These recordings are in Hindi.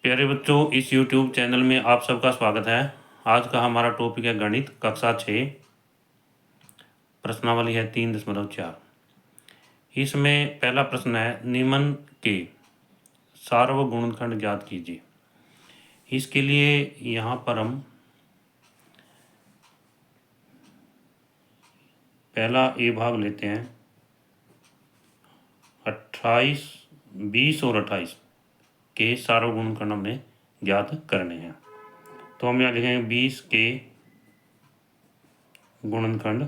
प्यारे बच्चों, इस YouTube चैनल में आप सबका स्वागत है। आज का हमारा टॉपिक है गणित कक्षा 6। प्रश्नावली है 3.4। इसमें पहला प्रश्न है, निम्न के सार्वगुणनखंड ज्ञात कीजिए। इसके लिए यहाँ पर हम पहला ए भाग लेते हैं। 28, 20 और 28 के सार्वगुणनखंड हमने ज्ञात करने हैं। तो हम यहाँ लिखेंगे 20 के गुणनखंड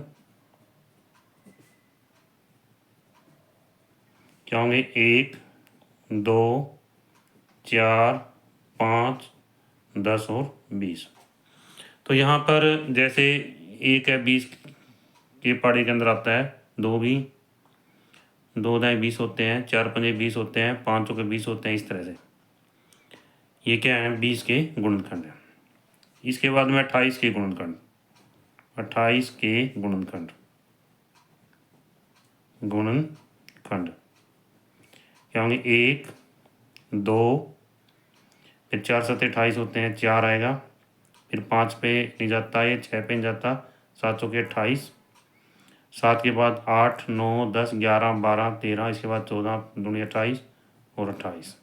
क्या होंगे? 1, 2, 4, 5, 10 और 20। तो यहाँ पर जैसे 1 है 20 के पाड़े के अंदर आता है, 2 भी, 2 दाएँ 20 होते हैं, 4 पंजे 20 होते हैं, 5 चौके 20 होते हैं। इस तरह से ये क्या है? 20 के गुणनखंड है। इसके बाद में 28 के गुणनखंड, 28 के गुणनखंड क्या होंगे? 1, 2, फिर 4 7 28 होते हैं, 4 आएगा, फिर 5 पे नहीं जाता, ये 6 पे नहीं जाता, 7 चौके 28, 7 के बाद 8, 9, 10, 11, 12, 13, इसके बाद 14 दूनी 28 और 28।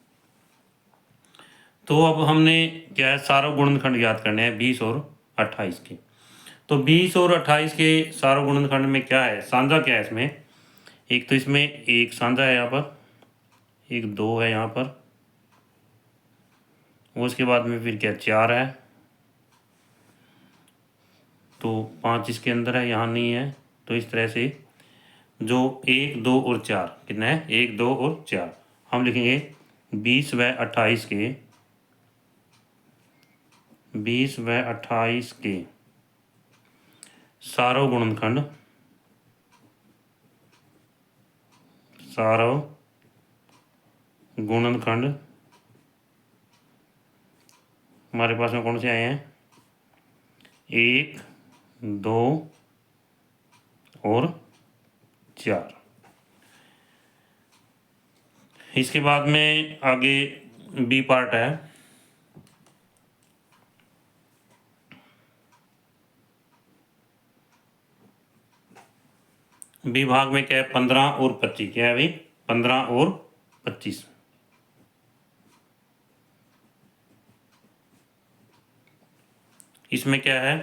तो अब हमने क्या है? सारे गुणनखंड ज्ञात करने हैं 20 और 28 के। तो 20 और 28 के सारे गुणनखंड में क्या है? साझा क्या है इसमें? एक तो इसमें एक साझा है, यहाँ पर एक 2 है, यहाँ पर उसके बाद में फिर क्या? 4 है, तो 5 इसके अंदर है, यहाँ नहीं है। तो इस तरह से जो 1, 2 और 4 कितना है? 1, 2 और 4 हम लिखेंगे 20 व 28 के, 20 व 28 के सारो गुणनखंड, सारो गुणनखंड हमारे पास में कौन से आए हैं? 1, 2 और 4। इसके बाद में आगे बी पार्ट है। बी भाग में क्या है? 15 और 25। क्या है भाई? 15 और 25। इसमें क्या है?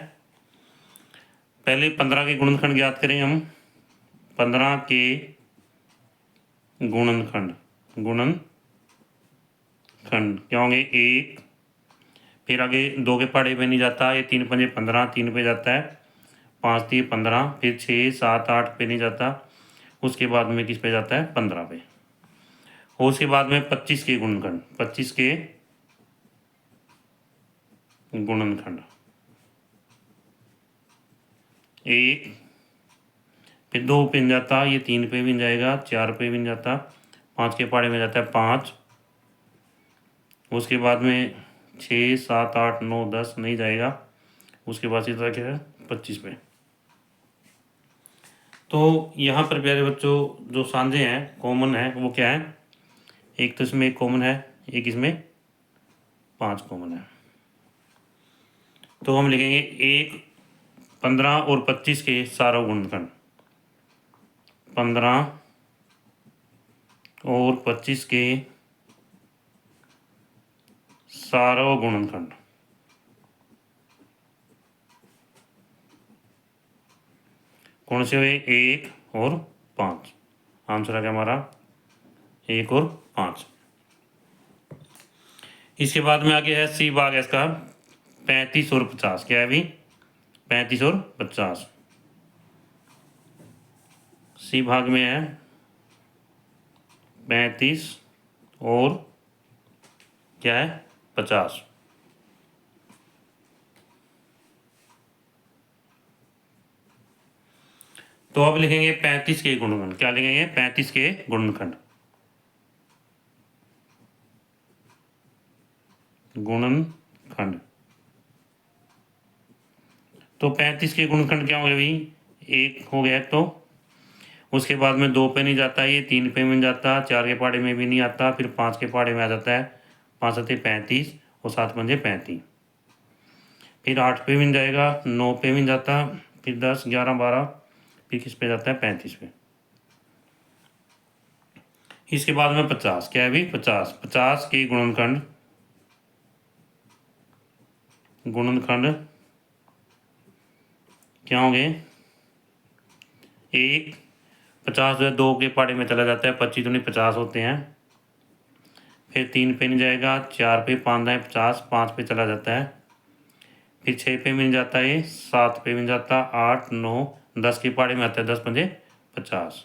पहले 15 के गुणनखंड ज्ञात करें हम। 15 के गुणनखंड क्या होंगे? 1, फिर आगे 2 के पहाड़े पे नहीं जाता, ये 3 पंजे 15, 3 पे जाता है, 5 3 15, फिर 6 7 8 पे नहीं जाता, उसके बाद में किस पे जाता है? 15 पे। और उसके बाद में 25 के गुणनखंड, 25 के गुणनखंड 1, फिर 2 पे नहीं जाता, ये 3 पे भी नहीं जाएगा, 4 पे भी नहीं जाता, 5 के पहाड़े में जाता है 5, उसके बाद में 6 7 8 9 10 नहीं जाएगा, उसके बाद सीधा क्या है? 25 पे। तो यहाँ पर प्यारे बच्चों जो सांझे हैं, कॉमन है, वो क्या है? एक तो इसमें एक कॉमन है, एक इसमें 5 कॉमन है। तो हम लिखेंगे 1, 15 और 25 के सारो गुणनखंड, 15 और 25 के सारो गुणनखंड कौन से हुए? 1 और 5। आंसर आ गया हमारा 1 और 5। इसके बाद में आगे है सी भाग है इसका 35 और 50। क्या है भी? 35 और 50 सी भाग में है 35 और क्या है? 50। तो अब लिखेंगे 35 के गुणनखंड। क्या लिखेंगे? 35 के गुणनखंड, तो 35 के गुणनखंड क्या हो गए भाई? 1 हो गया, तो उसके बाद में 2 पे नहीं जाता, ये 3 पे में जाता, 4 के पहाड़े में भी नहीं आता, फिर 5 के पहाड़े में आ जाता है, 5 सत्ते 35 और 7 पंजे 35। फिर 8 पे मिल जाएगा, 9 पे मिल जाता, फिर 10 11 12, फिर किस पे जाता है 35 पे। इसके बाद में 50, क्या है भी 50, 50 के गुणनखंड क्या होंगे, 1 50 जो है 2 के पहाड़े में चला जाता है, 25 दूनी 50 होते हैं। फिर 3 पे नहीं जाएगा, 4 पे 5 दाएँ 50, 5 पे चला जाता है। फिर 6 पे मिल जाता है, 7 पे मिल जाता, 8 9 10 के पहाड़े में आता है, 10 पंजे 50।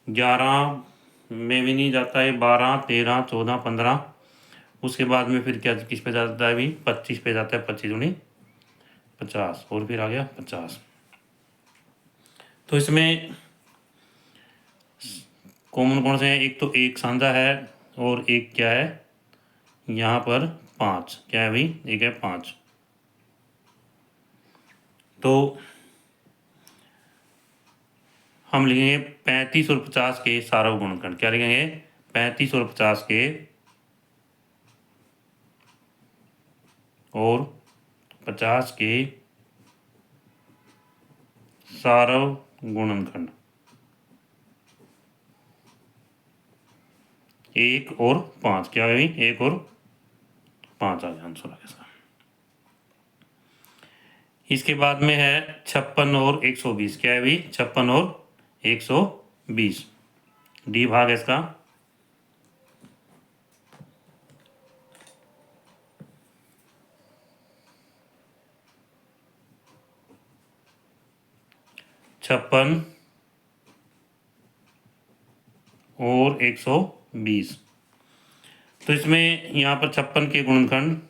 11 में भी नहीं जाता है, 12 13 14 15। उसके बाद में फिर क्या किस पे जाता है भी 25 पे जाता है, 25 दूनी 50 और फिर आ गया 50। तो इसमें कॉमन कौन से हैं, एक तो एक सांझा है और एक क्या है यहाँ पर 5, क्या है भाई, एक है 5। तो हम लिखेंगे 35 और 50 के सार्वक गुणनखंड, क्या लिखेंगे 35 और 50 के और 50 के सार्वक गुणनखंड, 1 और 5, क्या है 1 और 5 आ गया आंसर आ गया। इसके बाद में है 56 और 120, क्या है भाई 56 और 120, डी भाग है इसका। छप्पन और 120, तो इसमें यहाँ पर 56 के गुणनखंड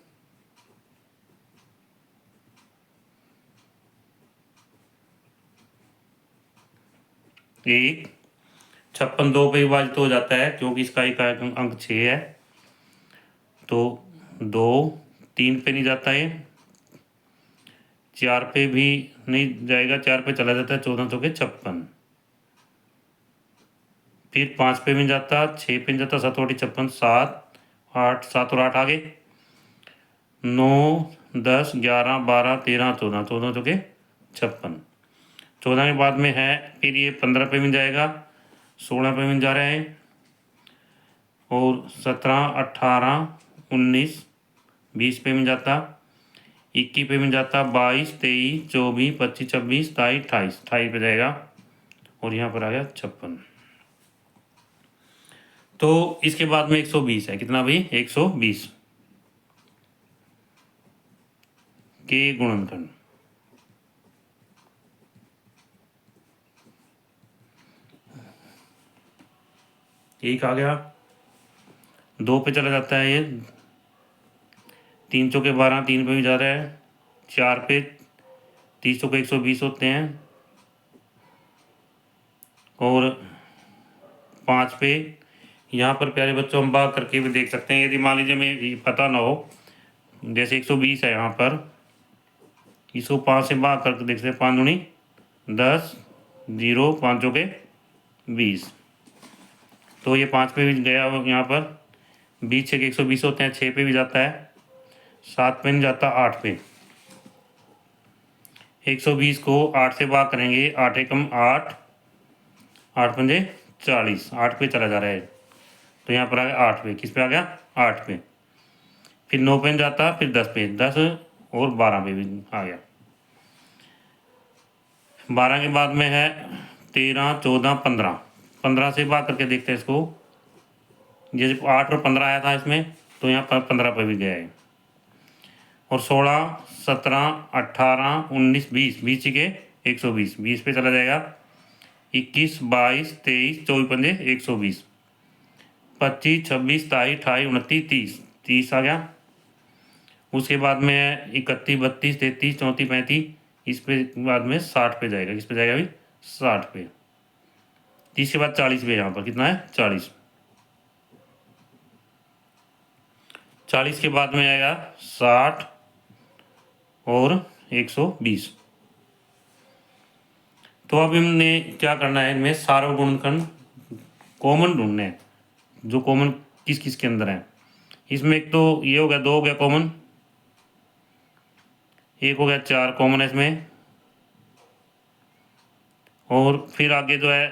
1, 56 2 पे विभाजित हो जाता है क्योंकि इसका एक अंक 6 है, तो 2 3 पे नहीं जाता है, 4 पे भी नहीं जाएगा, 4 पे चला जाता है, 14 चौके 56। फिर 5 पे भी जाता, 6 पे जाता, 7 और 56, 7 8 7 और 8 आ गए, 9 10 11 12 13 14, 14 चौके 56। 14 के बाद में है फिर ये 15 पे मिल जाएगा, 16 पे मिल जा रहा है, और 17 18 19 20 पे मिल जाता, 21 पे मिल जाता, 22 23 24 25 26 27 28 28 पे जाएगा, और यहाँ पर आ गया 56। तो इसके बाद में 120 है, कितना भाई 120 के गुणनखंड, एक आ गया, 2 पे चला जाता है, ये 3 चौके 12, 3 पे भी जा रहा है, 4 पे 30 चौके 120 होते हैं, और 5 पे यहाँ पर प्यारे बच्चों हम भाग करके भी देख सकते हैं, यदि मान लीजिए हमें पता ना हो, जैसे 120 है यहाँ पर, इसको 5 से भाग करके देख सकते हैं, 5 दूनी 10 0 5 चौके 20, तो ये 5 पे भी गया यहाँ पर, 20 छः 120 होते हैं, 6 पे भी जाता है, 7 पे नहीं जाता, 8 पे, 120 को 8 से भाग करेंगे, 8 एकम 8 8 पंजे 40, 8 पे चला जा रहा है, तो यहाँ पर आ गया 8 पे, किस पे आ गया 8 पे, फिर 9 पे जाता, फिर 10 पे, 10 और 12 पे भी आ गया, 12 के बाद में है 13 14 15, 15 से भाग करके देखते हैं इसको, जैसे 8 और 15 आया था इसमें, तो यहाँ पर 15 पे भी गया है, और 16 17 18 19 20 20 के 120, 20 पे चला जाएगा, 21 22 23 24 पंजे 120, 25 26 27 28 29 30 30 आ गया, उसके बाद में 31 32 33 34 35, इस पे बाद में 60 पे जाएगा, किस पे जाएगा अभी 60 पे, 30 के बाद 40 पे, यहाँ पर कितना है 40, 40 के बाद में आएगा 60 और 120। तो अब हमने क्या करना है, इनमें सार्वक गुणनखंड कॉमन ढूंढने हैं, जो कॉमन किस किस के अंदर है, इसमें एक तो ये हो गया, 2 हो गया कॉमन, एक हो गया 4 कॉमन है इसमें, और फिर आगे जो है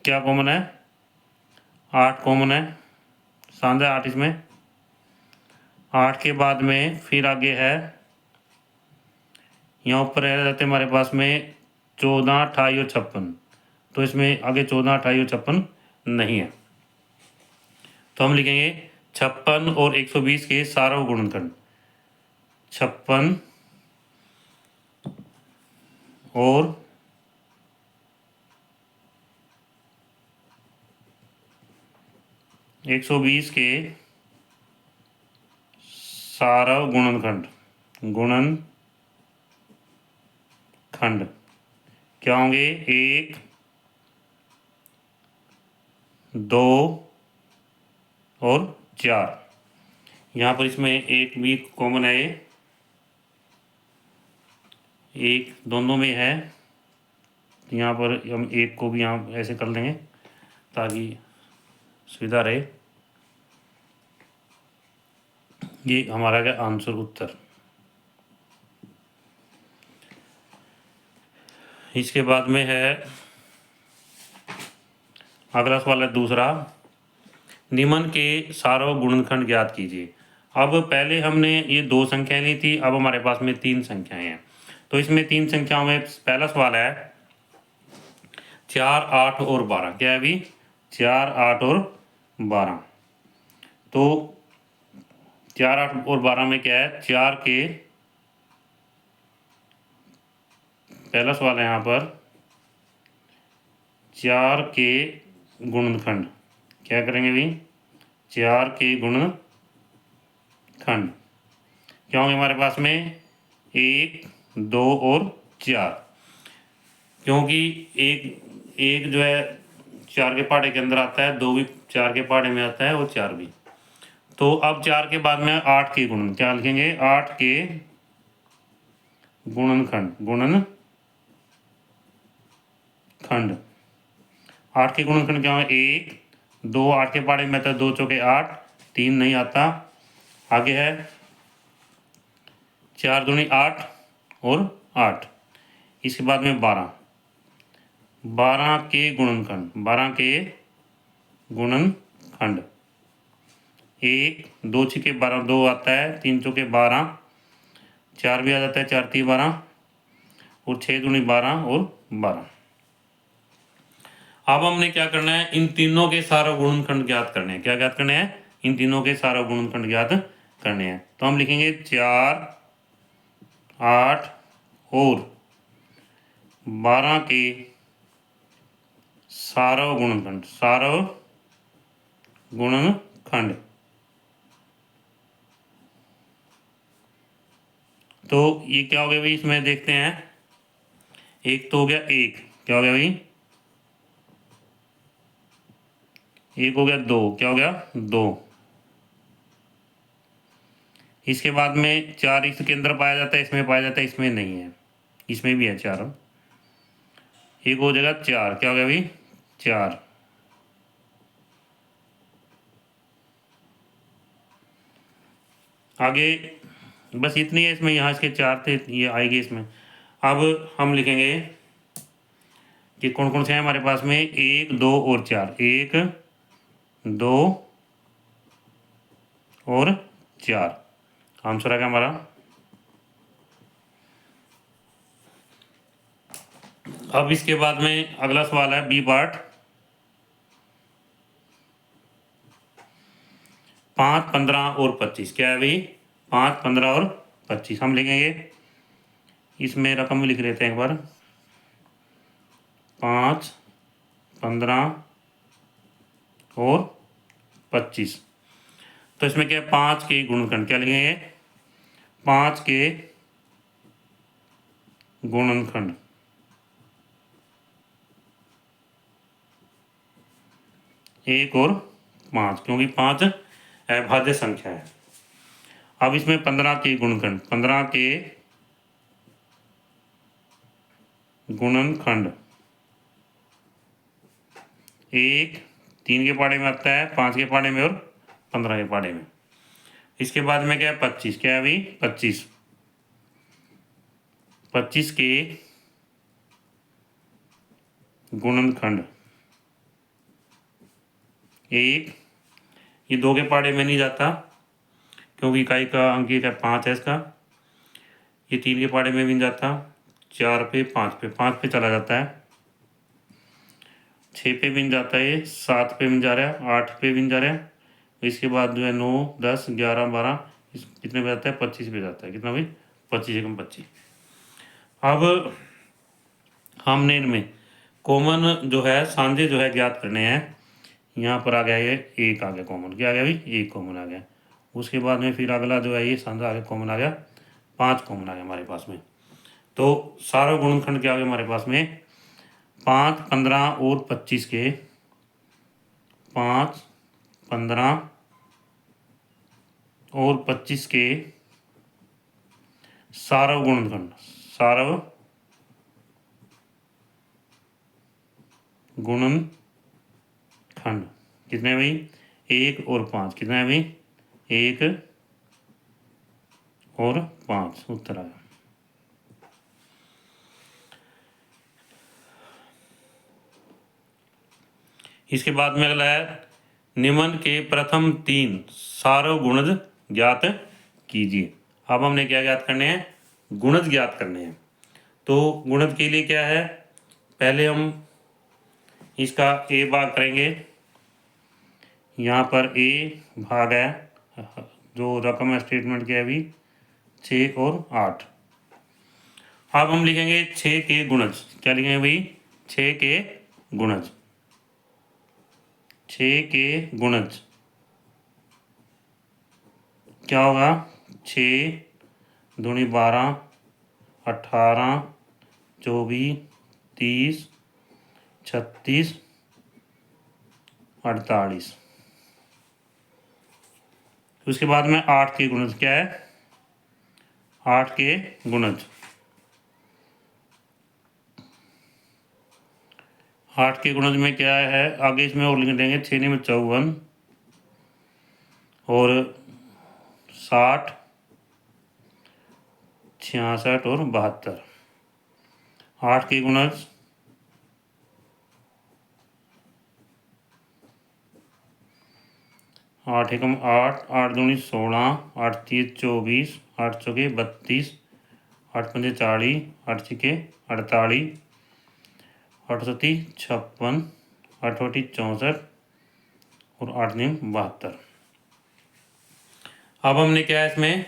क्या कॉमन है, 8 कॉमन है, सांझा 8 इसमें। 8 के बाद में फिर आगे है, यहाँ ऊपर रह जाते हैं हमारे पास में 14, 28 और 56, तो इसमें आगे 14, 28 और 56 नहीं है, तो हम लिखेंगे 56 और 120 के सार्व गुणनखंड। 56 और 120 के सार्व गुणनखंड क्या होंगे, 1, 2 और 4। यहाँ पर इसमें एक भी कॉमन है, एक दोनों में है, यहाँ पर हम एक को भी यहाँ ऐसे कर लेंगे ताकि सुविधा रहे। ये हमारा क्या आंसर, उत्तर। इसके बाद में है अगला सवाल है दूसरा, निम्न के सार्व गुणनखंड ज्ञात कीजिए। अब पहले हमने ये 2 संख्याएं ली थी, अब हमारे पास में 3 संख्याएं हैं, तो इसमें 3 संख्याओं में पहला सवाल है 4, 8 और 12। क्या है अभी, 4, 8 और 12। तो 4, 8 और 12 में क्या है, 4 के, पहला सवाल है यहाँ पर 4 के गुणनखंड। क्या करेंगे अभी, 4 के गुणनखंड क्या होंगे हमारे पास में, 1, 2 और 4, क्योंकि एक जो है 4 के पहाड़े के अंदर आता है, 2 भी 4 के पहाड़े में आता है और 4 भी। तो अब 4 के बाद में 8 के गुणन, क्या लिखेंगे, 8 के गुणनखंड 8 के गुणनखंड क्या है, 1, 2, 8 के पहाड़े में आता है, 2 चौके 8, 3 नहीं आता। आगे है 4 दूनी 8 और 8, इसके बाद में 12 के गुणनखंड 1, 2 छिके 12, 2 आता है, 3 चौके 12, 4 भी आ जाता है, 4 3 12 और 6 दूनी 12 और 12। अब हमने क्या करना है, इन तीनों के सार्व गुणनखंड ज्ञात करने हैं। क्या ज्ञात करने हैं, इन तीनों के सार्व गुणनखंड ज्ञात करने हैं। तो हम लिखेंगे 4, 8 और 12 के सार्व गुणनखंड। तो ये क्या हो गया भाई, इसमें देखते हैं, एक तो हो गया, एक क्या हो गया भाई, एक हो गया, 2 क्या हो गया, 2। इसके बाद में 4 इसके अंदर पाया जाता है, इसमें पाया जाता है, इसमें नहीं है, इसमें भी है 4, एक हो जाएगा 4, क्या हो गया भाई, 4। आगे बस इतनी है इसमें, यहाँ इसके 4 थे, ये आएगी इसमें। अब हम लिखेंगे कि कौन कौन से हैं हमारे पास में, 1, 2 और 4, 1, 2 और 4, आंसर आ गया हमारा। अब इसके बाद में अगला सवाल है बी पार्ट, 5, 15 और 25। क्या है भाई, 5, 15 और 25 हम लिखेंगे, इसमें रकम भी लिख लेते हैं एक बार, 5, 15 और 25। तो इसमें क्या है, 5 के गुणनखंड, क्या लिखेंगे, 5 के गुणनखंड, 1 और 5, क्योंकि 5 अभाज्य संख्या है। अब इसमें 15 के गुणनखंड, 15 के गुणनखंड, 1 3 के पहाड़े में आता है, 5 के पहाड़े में और 15 के पहाड़े में। इसके बाद में क्या है 25, क्या है भाई 25, 25 के गुणनखंड 1, ये 2 के पहाड़े में नहीं जाता क्योंकि इकाई का अंक है 5 है इसका, ये 3 के पहाड़े में भी नहीं जाता, 4 पे 5 पे चला जाता है, 6 पे भी नहीं जाता है, 7 पे भी नहीं जा रहा है, 8 पे भी नहीं जा रहा है, इसके बाद जो है 9 10 11 12 कितने पे जाता है 25 पे जाता है, कितना भाई 25 एकम 25। अब हमने इनमें कॉमन जो है सांझे जो है ज्ञात करने हैं। यहाँ पर आ गया ये 1 आ गया कॉमन, क्या आ गया भाई 1 कॉमन आ गया। उसके बाद में फिर अगला जो है ये सांझा आ गया कॉमन आ गया 5 कॉमन आ गया हमारे पास में। तो सारा गुणनखंड क्या आ गया हमारे पास में 5 15 और 25 के 5 15 और 25 के सारव गुणनखंड, सारव गुणनखंड कितने हैं भाई 1 और 5, कितना है भाई 1 और 5, उत्तर आ गया। इसके बाद में अगला है निम्न के प्रथम 3 सारव गुणज ज्ञात कीजिए। अब हमने क्या ज्ञात करने हैं गुणज ज्ञात करने हैं। तो गुणज के लिए क्या है पहले हम इसका ए भाग करेंगे, यहाँ पर ए भाग है जो रकम है स्टेटमेंट क्या है अभी 6 और 8। अब हम लिखेंगे 6 के गुणज, क्या लिखेंगे भाई 6 के गुणज, 6 के गुणज क्या होगा 6 दूनी 12 18 24 30 36 48। उसके बाद में 8 के गुणज क्या है 8 के गुणज, 8 के गुणज में क्या है आगे इसमें और लिख देंगे 6 में 54 और 60 66 और 72। 8 के गुणज 8 एकम 8 8 दूनी 16 8 तीस 24 8 चौके 32 8 पंजे 40 8 छिके 48 8 सती 56 8 अठी 64 और 8 निम 72। अब हमने क्या है इसमें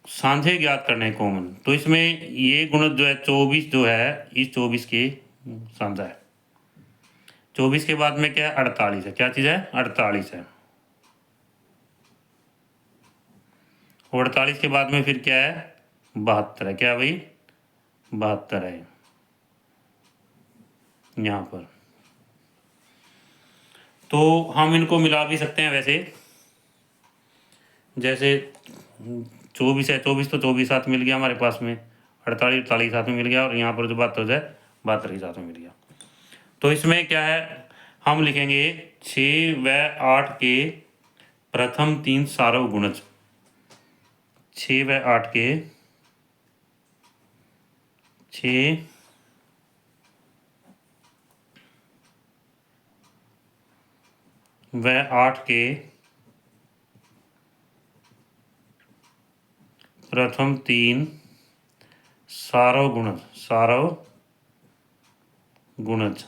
सांझे ज्ञात करने हैं कॉमन, तो इसमें ये गुणज जो है 24 जो है इस 24 के सांझा है। 24 के बाद में क्या है 48 है, क्या चीज़ है 48 है। और 48 के बाद में फिर क्या है 72 है, क्या भाई 72 है यहाँ पर। तो हम इनको मिला भी सकते हैं वैसे, जैसे 24 है 24 तो 24 साथ मिल गया हमारे पास में, 48 48 साथ में मिल गया और यहाँ पर जो 72 हो जाए 72 के साथ में मिल गया। तो इसमें क्या है हम लिखेंगे 6 व 8 के प्रथम 3 सारव गुणज, 6 व 8 के 6 व 8 के प्रथम 3 सारव गुणज, सारव गुणज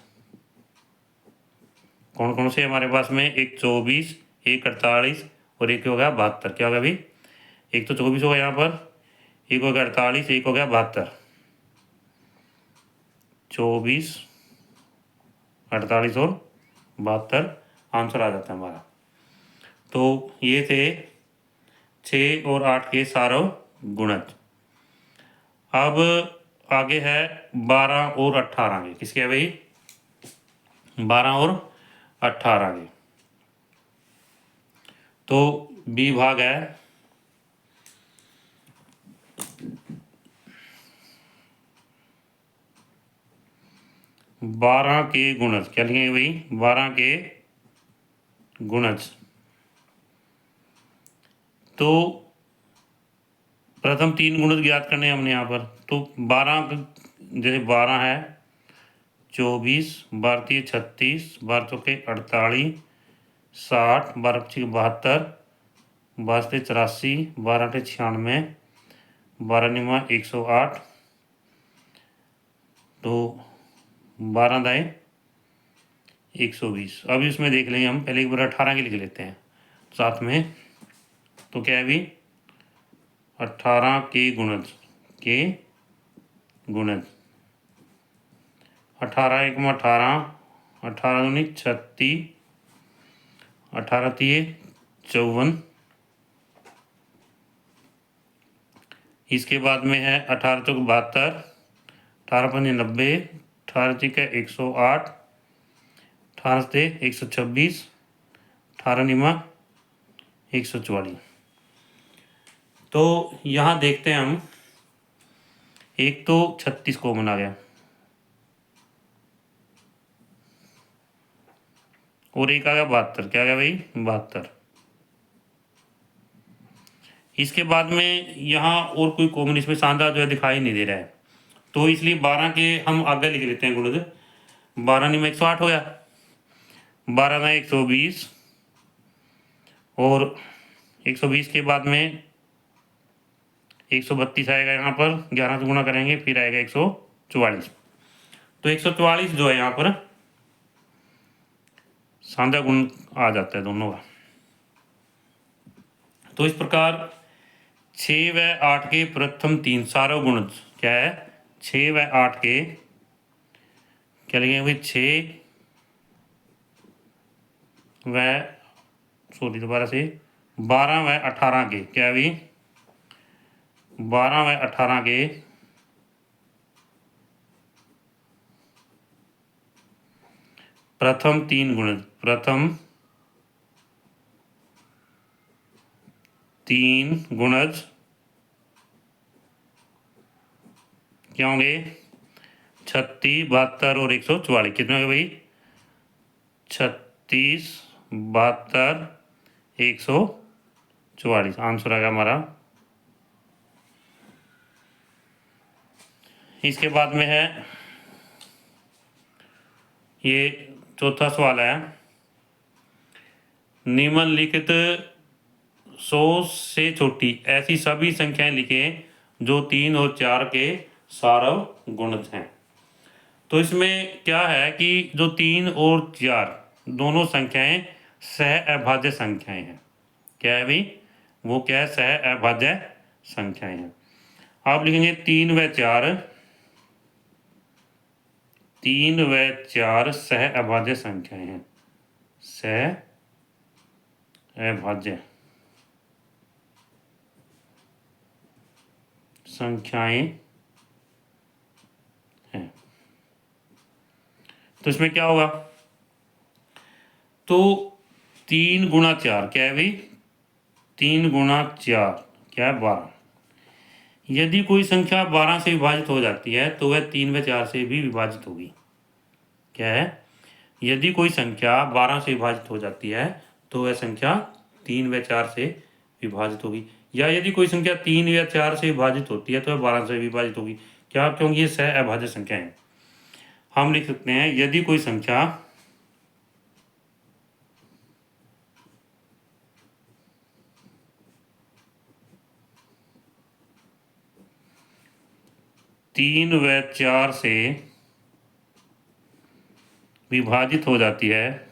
कौन कौन से हमारे पास में एक 24 एक 48 और एक हो गया 72। क्या होगा भाई एक तो 24 होगा यहाँ पर, एक हो गया 48 एक हो गया 72। 24 48 और 72 आंसर आ जाता है हमारा। तो ये थे 6 और 8 के सारव गुणज। अब आगे है 12 और 18 के, किसके है भाई 12 और 18 के। तो बी भाग है 12 के गुणज, क्या लिखेंगे भाई 12 के गुणज। तो प्रथम 3 गुणज ज्ञात करने हैं हमने यहाँ पर। तो 12 जैसे 12 है, 24, 12 36, 12 चौके 48, 60, 12 पच्चीस 72, 12 84, 12 96, 12 निमा 108, तो 12 दाएँ 120। अब इसमें देख लेंगे हम, पहले एक बार 18 के लिख लेते हैं साथ में। तो क्या है अभी 18 के गुणज 18 एक में 18, 18 दूनी 36, 18 तिये 54। इसके बाद में है 18 चौक 72, 18 पंजे 90, 18 चिका 108, 18 से 126, 18 निमा 144। तो यहाँ देखते हैं हम, एक तो 36 कॉमन आ गया और एक आ गया 72। क्या आ गया भाई 72। इसके बाद में यहाँ और कोई कॉमन इसमें शानदार जो है दिखाई नहीं दे रहा है, तो इसलिए 12 के हम आगे लिख लेते हैं गुणज। 12 निमा 108 हो गया, 12 ना 120 और 120 के बाद में 132 आएगा यहाँ पर, 11 से गुणा करेंगे फिर आएगा 144। तो 144 जो है यहाँ पर शानदार गुण आ जाता है दोनों का। तो इस प्रकार 6 व 8 के प्रथम 3 सारे गुण क्या है, 6 व 8 के क्या लिखेंगे भाई 6 व सॉरी दोबारा से 12 व 18 के क्या है भाई 12 व 18 के प्रथम 3 गुणज, प्रथम 3 गुणज क्या होंगे 36, 72 और 144। कितने होंगे भाई 36, 72, 144। आंसर आएगा हमारा। इसके बाद में है ये चौथा सवाल है, निम्नलिखित 100 से छोटी ऐसी सभी संख्याएं लिखें जो 3 और 4 के सार्व गुणज हैं। तो इसमें क्या है कि जो 3 और 4 दोनों संख्याएं सह अभाज्य संख्याएं हैं। क्या है भाई वो क्या है सह अभाज्य संख्याएं हैं। आप लिखेंगे 3 व 4, 3 व 4 सह अभाज्य संख्याएं हैं, सह अभाज्य संख्याएं हैं। तो इसमें क्या होगा, तो 3 गुणा 4 क्या है भाई 3 गुणा 4 क्या है 12। यदि कोई संख्या 12 से विभाजित हो जाती है तो वह 3 व 4 से भी विभाजित होगी। क्या है, यदि कोई संख्या 12 से विभाजित हो जाती है तो वह संख्या 3 व 4 से विभाजित होगी, या यदि कोई संख्या 3 या 4 से विभाजित होती है तो वह 12 से विभाजित होगी। क्या, क्योंकि ये सह अभाज्य संख्या है। हम लिख सकते हैं यदि कोई संख्या 3 व 4 से विभाजित हो जाती है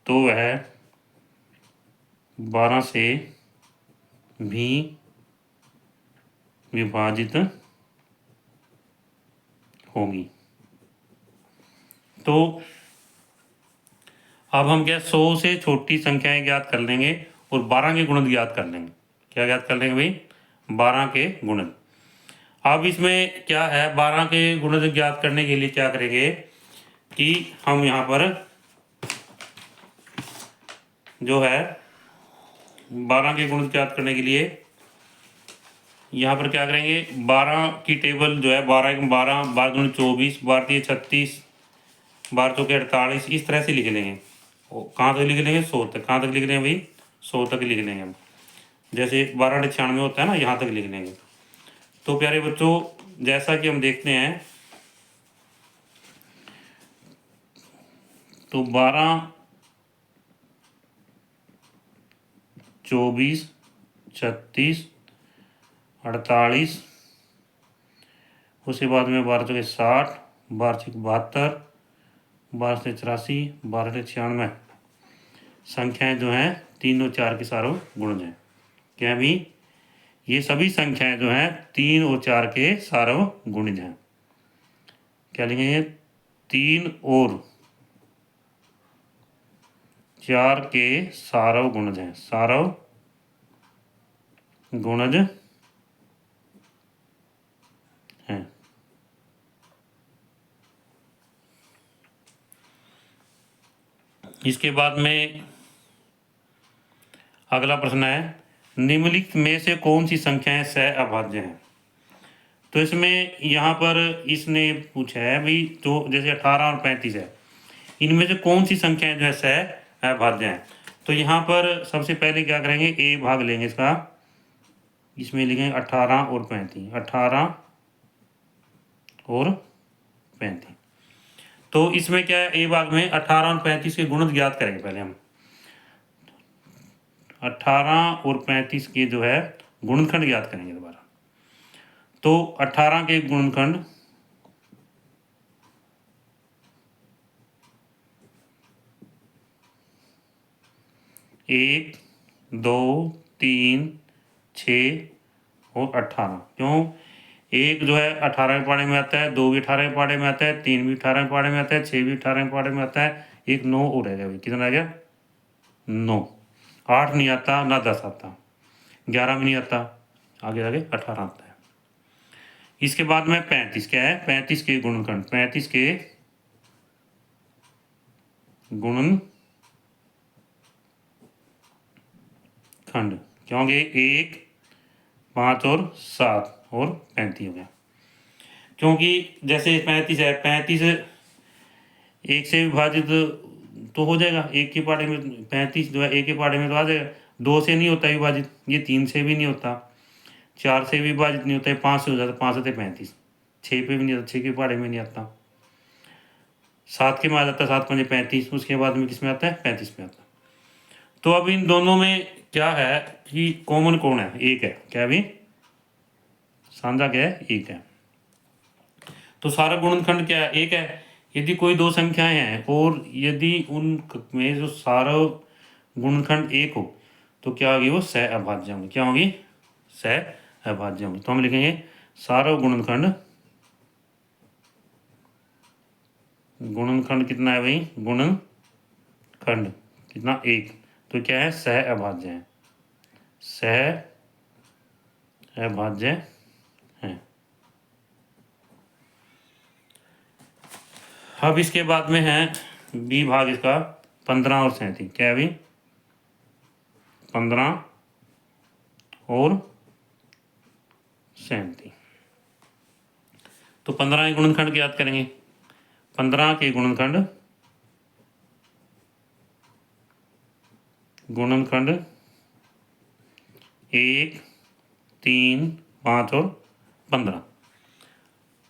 तो वह 12 से भी विभाजित होगी। तो अब हम क्या 100 से छोटी संख्याएं ज्ञात कर लेंगे और 12 के गुणज ज्ञात कर लेंगे। क्या ज्ञात कर लेंगे भाई 12 के गुणज। अब इसमें क्या है 12 के गुणज ज्ञात करने के लिए क्या करेंगे कि हम यहाँ पर जो है 12 के गुणज ज्ञात करने के लिए यहाँ पर क्या करेंगे, 12 की टेबल जो है, 12 1 12, 12 दूनी 24, 12 3 36, 12 चौके 48, इस तरह से लिख लेंगे। कहाँ तक लिख लेंगे, 100 तक। कहाँ तक लिख लेंगे भाई, 100 तक लिख लेंगे हम। जैसे 12 96 होता है ना, यहाँ तक लिख लेंगे। तो प्यारे बच्चों, जैसा कि हम देखते हैं, तो 12 24 36 48, उसके बाद में 12 चौके 60, 12 चौके 72, 12 से 84, 12 से 96 संख्याएं जो हैं 3 और 4 के सारों गुणज हैं। क्या भी, ये सभी संख्याएं जो हैं 3 और 4 के सारों गुणज हैं। क्या लिखेंगे, 3 और 4 के सारव गुणज हैं। सारव गुणज हैं। इसके बाद में अगला प्रश्न है, निम्नलिखित में से कौन सी संख्याएं सहअभाज्य हैं। तो इसमें यहाँ पर इसने पूछा है भाई, तो जैसे 18 और 35 है, इनमें से कौन सी संख्याएं जो है सहअभाज्य हैं। तो यहाँ पर सबसे पहले क्या करेंगे, ए भाग लेंगे इसका, इसमें लिखेंगे 18 और 35, 18 और 35। तो इसमें क्या है, ए भाग में 18 और 35 के गुणज ज्ञात करेंगे पहले हम। 18 और 35 के जो है गुणनखंड ज्ञात करेंगे दोबारा। तो 18 के गुणनखंड 1 2 3 6 और 18। क्यों, एक जो है 18वें पाढ़े में आता है, 2 भी 18वें पाढ़े में आता है, 3 भी 18वें पाढ़े में आता है, 6 भी 18वें पाढ़े में आता है, एक 9 और रह गया भाई। कितना रह गया, 9। 8 नहीं आता, ना 10 आता, 11 भी नहीं आता, आगे आगे 18 आता है। इसके बाद में 35 क्या है, 35 के गुणनखंड, 35 के गुणनखंड, क्योंकि 1 5 और 7 और 35 हो गया। क्योंकि जैसे 35 है, 35 1 से विभाजित तो हो जाएगा, एक के पाढ़े में 35 जो है एक के पाढ़े में तो आ जाएगा। 2 से नहीं होता विभाजित, ये 3 से भी नहीं होता, 4 से भी विभाजित नहीं होता है, 5 से हो जाता, 5 से 35, 6 पे भी नहीं आता, 6 के पाढ़े में नहीं आता, 7 के में आ जाता है, 7 5 35, उसके बाद में किस में आता है, 35 में आता है। तो अब इन दोनों में क्या है कि कॉमन कौन है, एक है। क्या अभी साझा क्या है, एक है। तो सारा गुणनखंड क्या है, एक है। यदि कोई दो संख्याएं हैं और यदि उन में जो सारा गुणनखंड एक हो, तो क्या होगी, वो सहअभाज्य होंगे। क्या होगी, सहअभाज्य होंगे। तो हम लिखेंगे सारा गुणनखंड, गुणनखंड कितना है भाई, गुणनखंड कितना, एक। तो क्या है, सहअभाज्य है, सहअभाज्य है। अब इसके बाद में है बी भाग इसका, 15 और 37। क्या है अभी, 15 और 37। तो 15 के गुणनखंड याद करेंगे, 15 के गुणनखंड, गुणनखंड 1 3 5 और 15।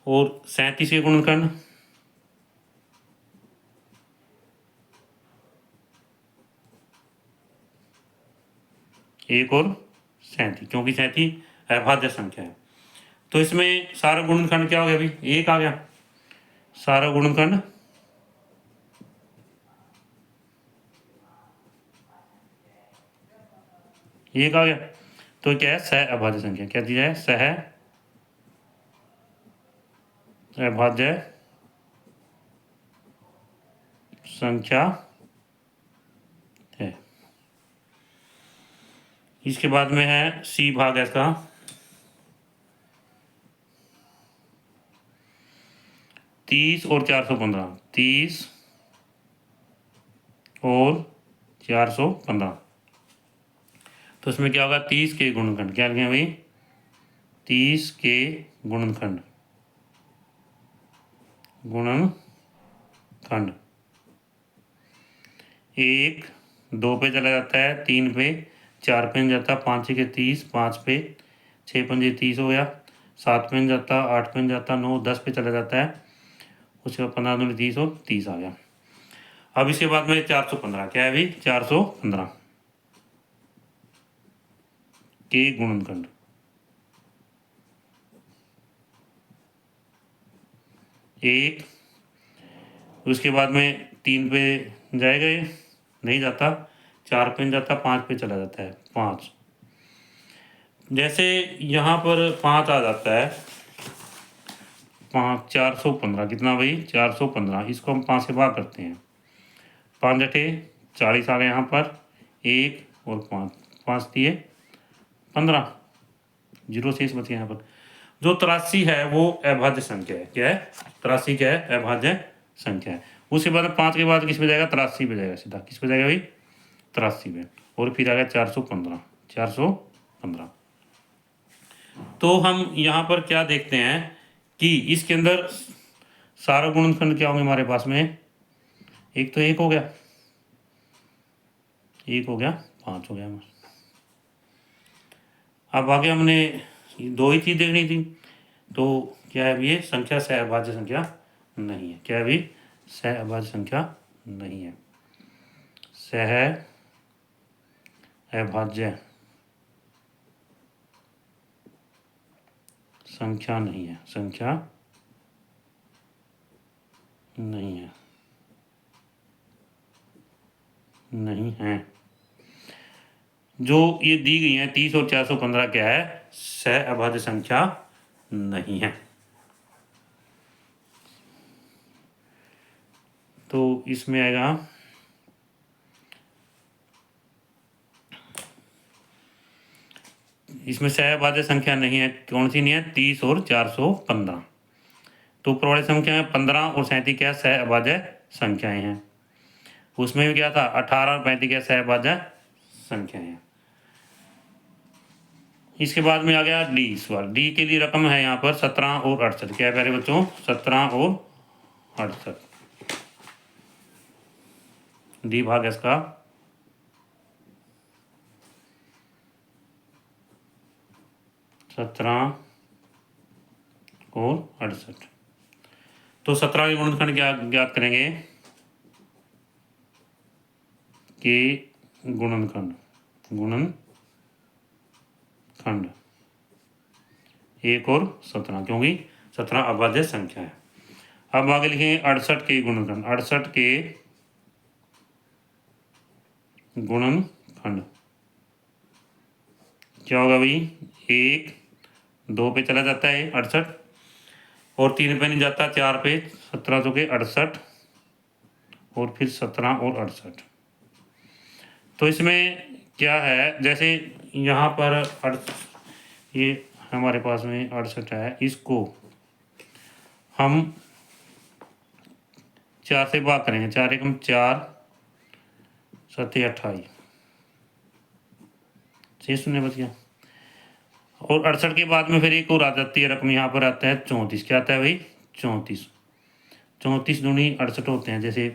और 37 के गुणनखंड 1 और 37, क्योंकि 37 अभाज्य संख्या है। तो इसमें सारा गुणनखंड क्या हो गया अभी, एक आ गया। सारा गुणनखंड एक आ गया। तो क्या है, सह अभाज्य संख्या। क्या दिया है, सह अभाज्य संख्या है। इसके बाद में है सी भाग है इसका, 30 और 415, 30 और 415। तो इसमें क्या होगा, 30 के गुणनखंड। क्या लिखें भाई, 30 के गुणनखंड, गुणनखंड 1 2 पे चला जाता है, 3 पे, 4 पे जाता है, 5 के 30, 5 पे 6 पंजे 30 हो गया, 7 पे जाता, 8 पे जाता, 9 10 पे चला जाता है, उसके बाद 15 दूनी 30 और 30 आ गया। अब इसके बाद में 415 क्या है भाई, 415 के गुणनखंड, एक, उसके बाद में 3 पे जाएगा, ये नहीं जाता, 4 पे जाता, 5 पे चला जाता है, 5। जैसे यहाँ पर 5 आ जाता है, 5 415 कितना भाई, 415, इसको हम 5 से भाग करते हैं, 5 अठे 40 आ गए यहाँ पर, 1 और 5, 5 दिए 15, 0 शेष बच गया यहाँ पर। जो 83 है वो अभाज्य संख्या है, क्या है 83, क्या है अभाज्य संख्या है। उसके बाद 5 के बाद किस पे जाएगा, 83 पे जाएगा, सीधा किस पे जाएगा भाई, 83 पे, और फिर आ गया 415, 415। तो हम यहाँ पर क्या देखते हैं कि इसके अंदर सारा गुणनखंड क्या होंगे हमारे पास में, एक तो 1 हो गया, 1 हो गया, 5 हो गया। अब आगे हमने 2 ही चीज़ देखनी थी, तो क्या है ये संख्या सहअभाज्य संख्या नहीं है, क्या है भाई सहअभाज्य संख्या नहीं है, सहअभाज्य संख्या नहीं है, संख्या नहीं है, नहीं है। जो ये दी गई हैं 30 और 415 क्या है, सहअभाज्य संख्या नहीं है। तो इसमें आएगा इसमें सहअभाज्य संख्या नहीं है, कौन सी नहीं है, 30 और 415। तो ऊपर वाली संख्या है 15 और 37 क्या सहअभाज्य संख्याएं हैं। उसमें भी क्या था 18 और 35 क्या सहअभाज्य संख्याएं हैं। इसके बाद में आ गया डी सवाल, डी के लिए रकम है यहाँ पर 17 और 68, क्या है प्यारे बच्चों 17 और 68, डी भाग इसका 17 और 68। तो 17 के गुणनखंड क्या ज्ञात करेंगे, के गुणनखंड, गुणनखंड 1 और 17, क्योंकि 17 अभाज्य संख्या है। अब आगे लिखेंगे 68 के गुणनखंड, 68 के गुणनखंड क्या होगा भाई, 1 2 पे चला जाता है 68, और 3 पे नहीं जाता, 4 पे, 17 तो के 68, और फिर 17 और 68। तो इसमें क्या है, जैसे यहाँ पर ये हमारे पास में 68 है, इसको हम 4 से भाग करेंगे, 4 एकम 4 7 28, 6 शून्य बच गया। और 68 के बाद में फिर एक और आ जाती है रकम, यहाँ पर आता है 34, क्या आता है भाई 34, 34 दूनी 68 होते हैं, जैसे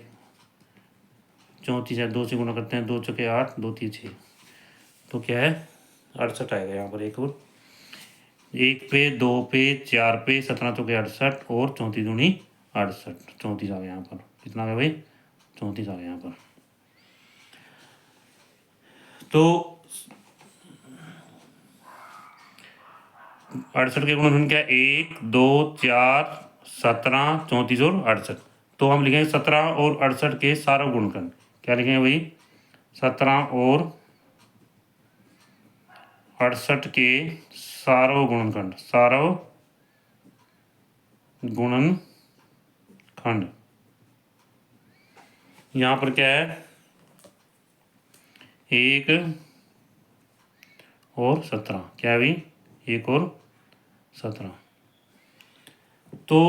34 है 2 से गुना करते हैं, 2 चौके 8, 2 3 6, तो क्या है 68 आएगा यहाँ पर। एक और 1 पे 2 पे 4 पे 17 चौके 68, और 34 दूनी 68, 34 आ गया यहाँ पर, कितना आ गया भाई 34 आ गया यहाँ पर। तो 68 के गुणनखंड क्या है, 1 2 4 17 34 और 68। तो हम लिखेंगे 17 और 68 के सारा गुणनखंड, क्या लिखेंगे भाई 17 और 68 के सारो गुणनखंड, सारो गुणनखंड। यहाँ पर क्या है 1 और 17, क्या है भाई 1 और 17। तो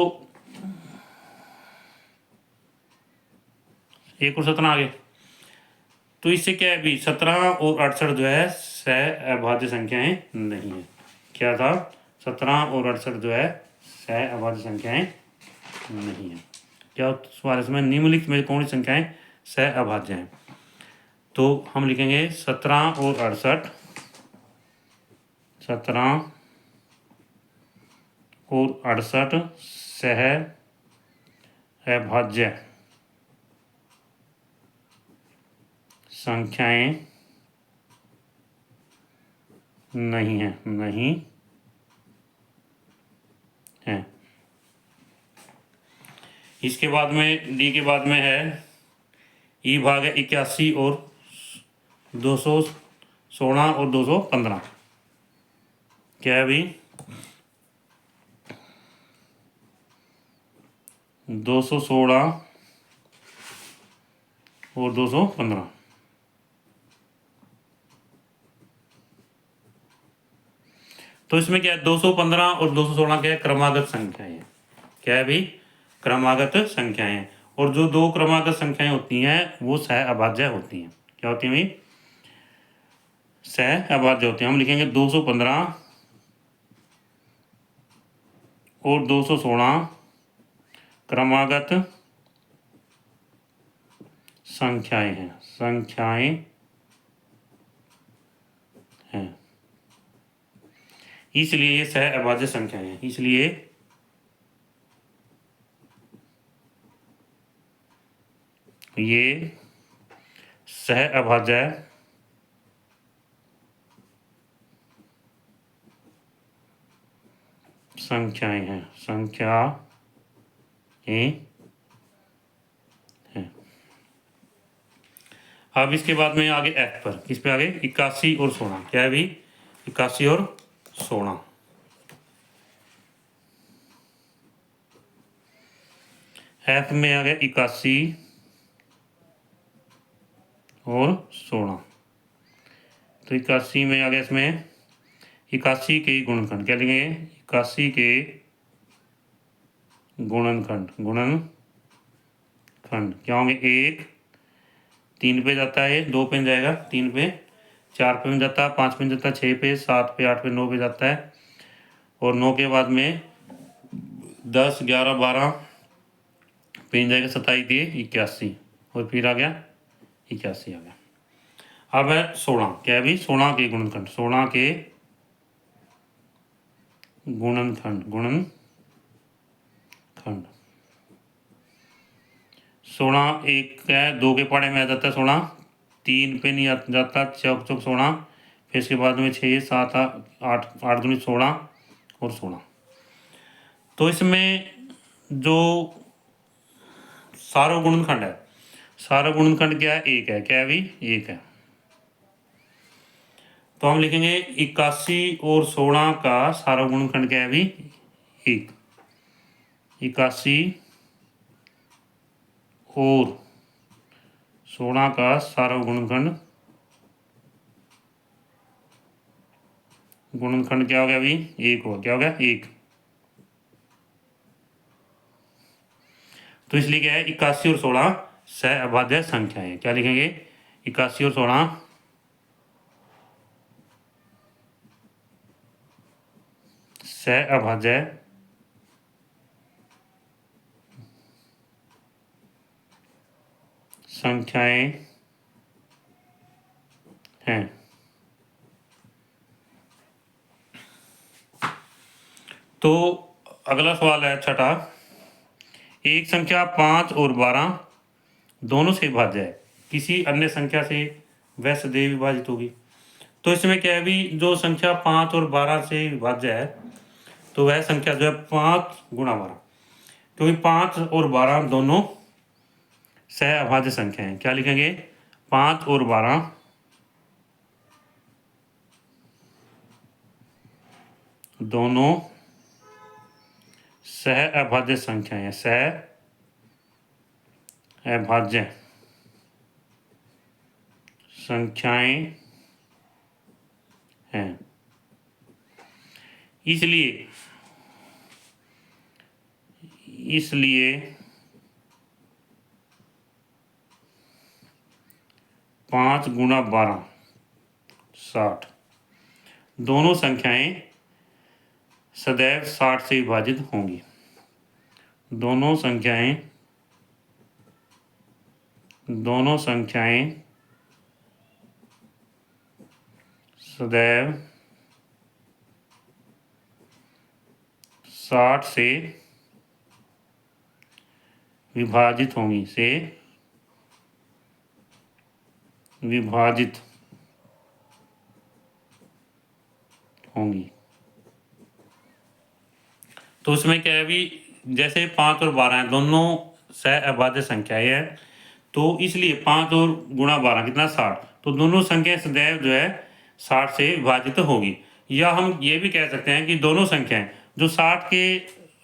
1 और 17 आ गए। तो इससे क्या है भी 17 और 68 जो है सहअभाज्य संख्याएं नहीं है, क्या था 17 और 68 जो है सह अभाज्य संख्याएं नहीं है। क्या सवाल इसमें निम्नलिखित में कौन सी संख्याएं सह अभाज्य हैं? तो हम लिखेंगे 17 और 68, 17 और 68 सह अभाज्य संख्याएं नहीं है, नहीं है। इसके बाद में डी के बाद में है ई भाग है 81 और 216 और 215। क्या है अभी 216 और 215। तो इसमें क्या है 215 और 216 क्या है क्रमागत संख्याएं हैं। क्या है भाई क्रमागत संख्याएं हैं। और जो दो क्रमागत संख्याएं होती हैं वो सह अभाज्य होती हैं। क्या होती हैं भाई सह अभाज्य होते हैं। हम लिखेंगे 215 और 216 क्रमागत संख्याएं हैं, संख्याएं हैं, इसलिए ये सह अभाज्य संख्याएं हैं। इसलिए ये सह अभाज्य संख्याएं हैं, संख्याएं हैं। अब इसके बाद में आगे एफ पर, किस पे आगे 81 और 16। क्या है भाई 81 और 16। एफ में आ गया 81 और 16। तो 81 में आ गया इसमें 81 के गुणनखंड। क्या लिखेंगे 81 के गुणनखंड, गुणनखंड क्या होंगे 1 3 पे जाता है, 2 पे जाएगा, 3 पे 4 पे जाता है, 5 पे जाता है, 6 पे 7 पे 8 पे 9 पे जाता है। और 9 के बाद में 10 11 12 पे जाएगा, 27 दिए 81 और फिर आ गया 81 आ गया। अब है 16। क्या है भाई 16 के गुणनखंड, 16 के गुणनखंड, गुणनखंड 16 एक है 2 के पहाड़े में आ जाता है 16, 3 पे नहीं जाता, चौक चौक 16, फिर इसके बाद में 6 7 8 8 दूनी 16 और 16। तो इसमें जो सारो गुणनखंड है, सारा गुणनखंड क्या है 1 है। क्या है भाई 1 है। तो हम लिखेंगे 81 और 16 का सारा गुणनखंड क्या है भाई 1। 81 और 16 का सारा गुणनखंड, गुणनखंड क्या हो गया अभी 1 हो, क्या हो गया 1। तो इसलिए क्या है 81 और 16 सह अभाज्य संख्या है। क्या लिखेंगे 81 और 16 सह अभाज्य संख्याएं हैं। तो अगला सवाल है छठा, एक संख्या 5 और 12 दोनों से विभाज्य है, किसी अन्य संख्या से वह सदैव विभाजित होगी। तो इसमें क्या है भी जो संख्या 5 और 12 से विभाज्य है तो वह संख्या जो है 5 गुणा 12, क्योंकि 5 और 12 दोनों सह अभाज्य संख्या हैं। क्या लिखेंगे 5 और 12 दोनों सह अभाज्य संख्या है, सह अभाज्य संख्याएं हैं। इसलिए 5 गुणा 12 60 दोनों संख्याएं सदैव 60 से विभाजित होंगी। दोनों संख्याएं सदैव 60 से विभाजित होंगी, तो उसमें क्या है अभी जैसे 5 और 12 हैं, दोनों सहअभाज्य संख्याएं हैं, तो इसलिए 5 और गुणा 12 कितना 60, तो दोनों संख्याएं सदैव जो है 60 से विभाजित होगी। या हम ये भी कह सकते हैं कि दोनों संख्याएं जो 60 के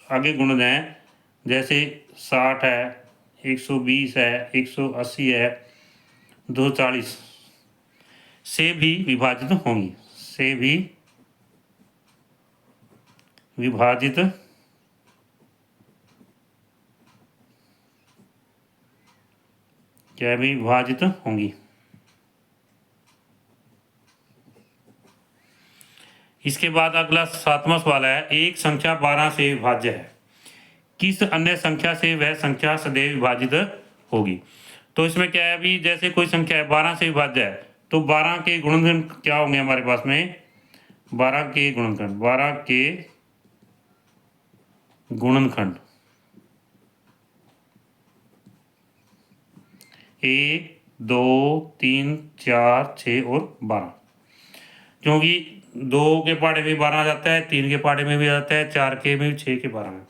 आगे गुणज हैं, जैसे 60 है, 120 है, 180 है, 240 से भी विभाजित होंगी, विभाजित होंगी। इसके बाद अगला 7वां सवाल है, एक संख्या 12 से विभाज्य है, किस अन्य संख्या से वह संख्या सदैव विभाजित होगी। तो इसमें क्या है अभी जैसे कोई संख्या है 12 से विभाज्य है, तो 12 के गुणनखंड क्या होंगे हमारे पास में, 12 के गुणनखंड 1, 2, 3, 4, 6 और 12, क्योंकि 2 के पहाड़े में 12 आ जाता है, 3 के पहाड़े में भी आ जाता है, 4 के में, 6 के 12 में।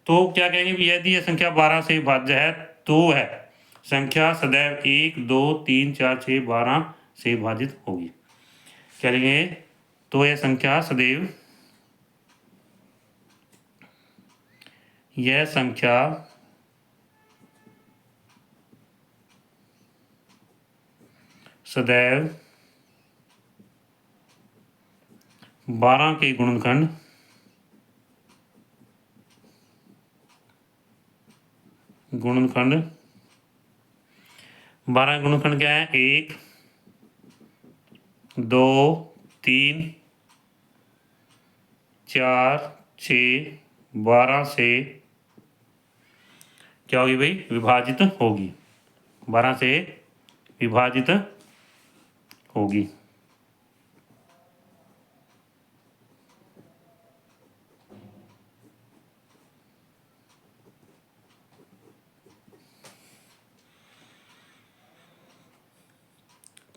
तो क्या कहेंगे यदि यह संख्या 12 से विभाज्य है तो है संख्या सदैव 1, 2, 3, 4, 6, 12 से विभाजित होगी। क्या लिखेंगे, तो यह संख्या सदैव सदैव 12 के गुणनखंड 12 गुणनखंड क्या है, 1, 2, 3, 4, 6, 12 से क्या होगी भाई, विभाजित होगी, 12 से विभाजित होगी।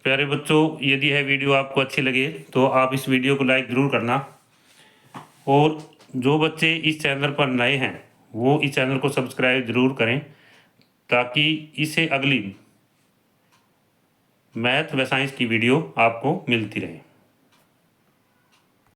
प्यारे बच्चों, यदि यह वीडियो आपको अच्छी लगे तो आप इस वीडियो को लाइक ज़रूर करना, और जो बच्चे इस चैनल पर नए हैं वो इस चैनल को सब्सक्राइब ज़रूर करें, ताकि इससे अगली मैथ व साइंस की वीडियो आपको मिलती रहे।